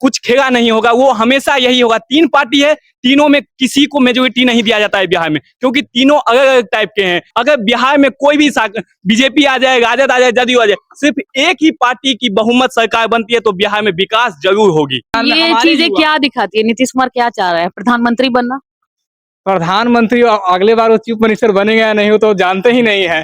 कुछ खेला नहीं होगा, वो हमेशा यही होगा। तीन पार्टी है, तीनों में किसी को मेजोरिटी नहीं दिया जाता है बिहार में, क्योंकि तीनों अलग अलग टाइप के हैं। अगर बिहार में कोई भी बीजेपी आ जाए, राजद आ जाए, जदयू आ जाए, सिर्फ एक ही पार्टी की बहुमत सरकार बनती है तो बिहार में विकास जरूर होगी। ये चीजें क्या दिखाती है? नीतीश कुमार क्या चाह रहा है? प्रधानमंत्री बनना? प्रधानमंत्री अगले बार वो चीफ मिनिस्टर बनेगा या नहीं, वो तो जानते ही नहीं है।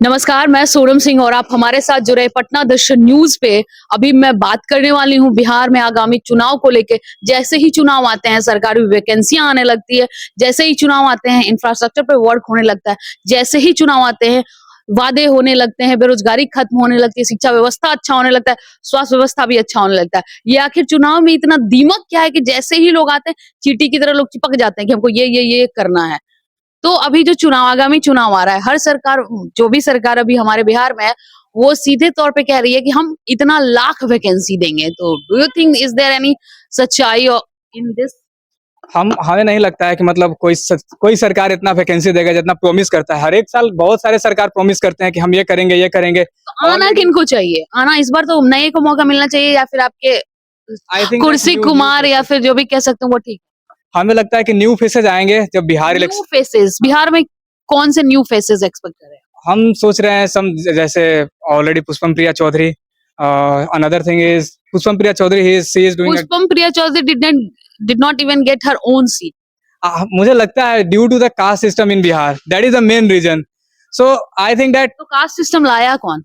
नमस्कार, मैं सोनम सिंह और आप हमारे साथ जुड़े पटना दर्शन न्यूज पे। अभी मैं बात करने वाली हूँ बिहार में आगामी चुनाव को लेके। जैसे ही चुनाव आते हैं सरकारी वैकेंसियां आने लगती है, जैसे ही चुनाव आते हैं इंफ्रास्ट्रक्चर पे वर्क होने लगता है, जैसे ही चुनाव आते हैं वादे होने लगते हैं, बेरोजगारी खत्म होने लगती है, शिक्षा व्यवस्था अच्छा होने लगता है, स्वास्थ्य व्यवस्था भी अच्छा होने लगता है। ये आखिर चुनाव में इतना दीमक क्या है कि जैसे ही लोग आते हैं चींटी की तरह लोग चिपक जाते हैं कि हमको ये करना है। तो अभी जो चुनाव आगामी चुनाव आ रहा है, हर सरकार, जो भी सरकार अभी हमारे बिहार में है, वो सीधे तौर पे कह रही है कि हम इतना लाख वैकेंसी देंगे। तो do you think is there any सच्चाई इन दिस? हमें नहीं लगता है कि मतलब कोई सरकार इतना वैकेंसी देगा जितना प्रॉमिस करता है। हर एक साल बहुत सारे सरकार प्रॉमिस करते हैं कि हम ये करेंगे, ये करेंगे। तो आना किनको चाहिए? आना इस बार तो नए को मौका मिलना चाहिए, या फिर आपके कुर्सी कुमार या फिर जो भी कह सकते हो वो ठीक? हमें लगता है कि न्यू फेसेस आएंगे जब बिहार न्यू फेसेस बिहार में कौन से न्यू फेसेस एक्सपेक्ट कर रहे हैं? हम सोच रहे हैं जैसे already Pushpam Priya Chaudhary, another thing is Pushpam Priya Chaudhary she is doing. Pushpam Priya Chaudhary did not even get her own seat. मुझे लगता है due to the caste system in Bihar, that is the main reason. So I think that तो कास्ट सिस्टम लाया कौन?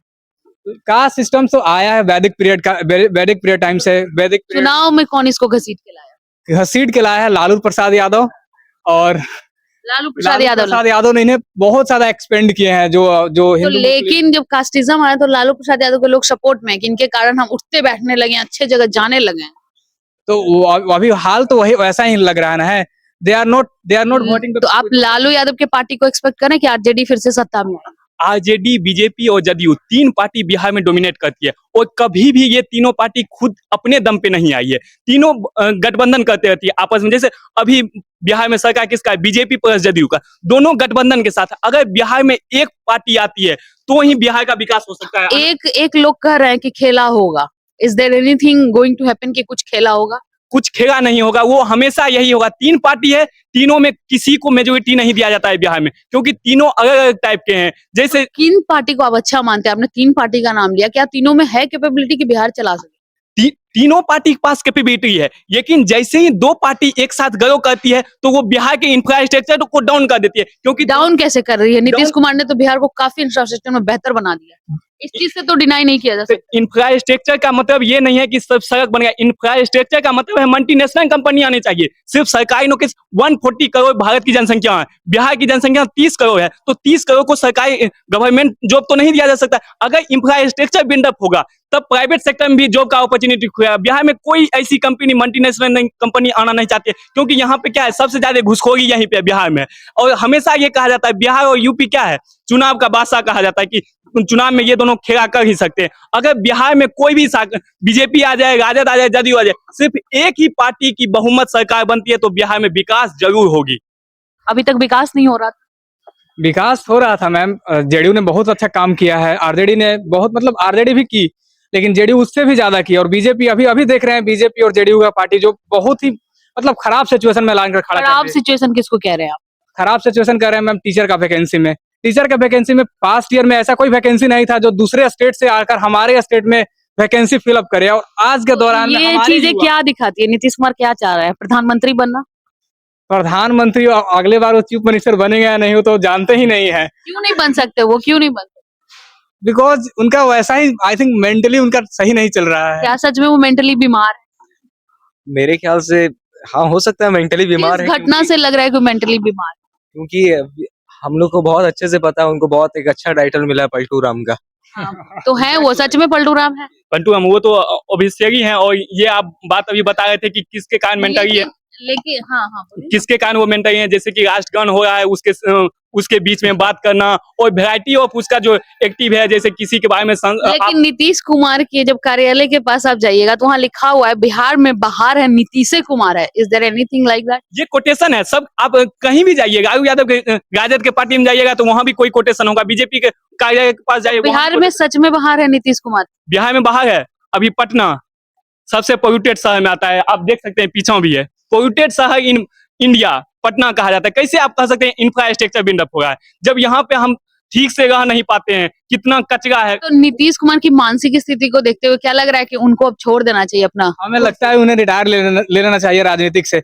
Caste system तो आया है वैदिक पीरियड टाइम से। वैदिक चुनाव में कौन इसको घसीट के लाया? घसीट के लाया है लालू प्रसाद यादव, और लालू प्रसाद यादव ने इन्हें बहुत ज्यादा एक्सपेंड किए हैं जो तो लेकिन जब कास्टिज्म आया तो लालू प्रसाद यादव के लोग सपोर्ट में, कि इनके कारण हम उठते बैठने लगे, अच्छे जगह जाने लगे। तो अभी हाल तो वही वैसा ही लग रहा है। They are not voting. तो आप लालू यादव के पार्टी को एक्सपेक्ट करें कि आरजेडी फिर से सत्ता में आए? आरजेडी, बीजेपी और जदयू तीन पार्टी बिहार में डोमिनेट करती है, और कभी भी ये तीनों पार्टी खुद अपने दम पे नहीं आई है। तीनों गठबंधन करते रहती है आपस में। जैसे अभी बिहार में सरकार किसका है? बीजेपी प्लस जदयू का, दोनों गठबंधन के साथ। अगर बिहार में एक पार्टी आती है तो ही बिहार का विकास हो सकता है। एक लोग कह रहे हैं कि खेला होगा। Is there anything going to happen कि कुछ खेला होगा? कुछ खेला नहीं होगा, वो हमेशा यही होगा। तीन पार्टी है, तीनों में किसी को मेजोरिटी नहीं दिया जाता है बिहार में, क्योंकि तीनों अलग अलग टाइप के हैं। जैसे किन पार्टी को आप अच्छा मानते हैं? आपने तीन पार्टी का नाम लिया, क्या तीनों में है कैपेबिलिटी कि बिहार चला सके? तीनों पार्टी के पास कैपेबिलिटी है, लेकिन जैसे ही दो पार्टी एक साथ ग्रो करती है तो वो बिहार के इंफ्रास्ट्रक्चर को डाउन कर देती है। क्योंकि डाउन कैसे कर रही है? नीतीश कुमार ने तो बिहार को काफी इंफ्रास्ट्रक्चर में बेहतर बना दिया, इस चीज से तो डिनाई नहीं किया जा सकता। इंफ्रास्ट्रक्चर का मतलब ये नहीं है कि सब सड़क बन गया। इंफ्रास्ट्रक्चर का मतलब है मल्टीनेशनल कंपनी आनी चाहिए। सिर्फ सरकारी नौकरी 140 करोड़ भारत की जनसंख्या है, बिहार की जनसंख्या 30 करोड़ है, तो 30 करोड़ को सरकारी गवर्नमेंट जॉब तो नहीं दिया जा सकता। अगर इंफ्रास्ट्रक्चर बिल्डअप होगा तब प्राइवेट सेक्टर में भी जॉब का अपॉर्चुनिटी खुलेगा। बिहार में कोई ऐसी कंपनी, मल्टीनेशनल कंपनी आना नहीं चाहती है, क्योंकि यहाँ पे क्या है, सबसे ज्यादा घुसखोरी यहीं पे बिहार में। और हमेशा ये कहा जाता है बिहार और यूपी क्या है, चुनाव का बादशाह कहा जाता है, कि चुनाव में ये दोनों खेला कर ही सकते हैं। अगर बिहार में कोई भी बीजेपी आ जाए, राजद आ जाए, जदयू आ जाए, सिर्फ एक ही पार्टी की बहुमत सरकार बनती है तो बिहार में विकास जरूर होगी। अभी तक विकास नहीं हो रहा? विकास हो रहा था मैम, जेडीयू ने बहुत अच्छा काम किया है, आरजेडी ने बहुत, मतलब आरजेडी भी की, लेकिन जेडीयू उससे भी ज्यादा की। और बीजेपी अभी देख रहे हैं, बीजेपी और जेडीयू का पार्टी जो बहुत ही मतलब खराब सिचुएशन में लाकर खड़ा। खराब सिचुएशन किसको कह रहे हैं आप? खराब सिचुएशन कह रहे हैं मैम टीचर का वैकेंसी में पास्ट ईयर में ऐसा कोई वैकेंसी नहीं था जो दूसरे स्टेट से आकर हमारे स्टेट में वैकेंसी फिलअप करे। और आज के दौरान ये चीजें क्या दिखाती है? नीतीश कुमार क्या चाह रहा है? प्रधानमंत्री बनना? प्रधानमंत्री अगले बार वो चीफ मिनिस्टर बनेगा या नहीं, वो तो जानते ही नहीं है। क्यों नहीं बन सकते? वो क्यों नहीं बन सकते? बिकॉज उनका वैसा ही, आई थिंक मेंटली उनका सही नहीं चल रहा है। क्या सच में वो मेंटली बीमार है? मेरे ख्याल से हाँ, हो सकता है मेंटली बीमार है। घटना से लग रहा है कि मेंटली बीमार, क्योंकि हम लोग को बहुत अच्छे से पता है, उनको बहुत एक अच्छा टाइटल मिला है पलटू राम का। हाँ, तो है वो सच में पलटू राम है? पलटू राम वो तो अभिषेकी हैं, और ये आप बात अभी बता रहे थे कि किसके कारण मेंटली है, लेकिन हाँ किसके कारण वो मेंटली है। जैसे कि राष्ट्रगान हो रहा है, उसके बीच में बात करना, और वैरायटी ऑफ उसका जो एक्टिव है, जैसे किसी के बारे में लेकिन नीतीश कुमार के जब कार्यालय के पास आप जाइएगा तो वहाँ लिखा हुआ है बिहार में बाहर है नीतीश कुमार है। Is there anything like that? ये कोटेशन है सब। आप कहीं भी जाइएगा, लालू यादव के राजद के पार्टी में जाइएगा तो वहाँ भी कोई कोटेशन होगा। बीजेपी के कार्यालय के पास जाइए, बिहार में सच में बाहर है नीतीश कुमार? बिहार में बाहर है, अभी पटना सबसे पोल्यूटेड शहर में आता है। आप देख सकते हैं पीछे भी है, पोल्यूटेड शहर इन इंडिया पटना कहा जाता है। कैसे आप कह सकते हैं इंफ्रास्ट्रक्चर बिल्डअप हो रहा है, जब यहाँ पे हम ठीक से रह नहीं पाते हैं, कितना कचरा है। तो नीतीश कुमार की मानसिक स्थिति को देखते हुए क्या लग रहा है कि उनको अब छोड़ देना चाहिए अपना? हमें लगता है उन्हें रिटायर ले लेना चाहिए राजनीतिक से।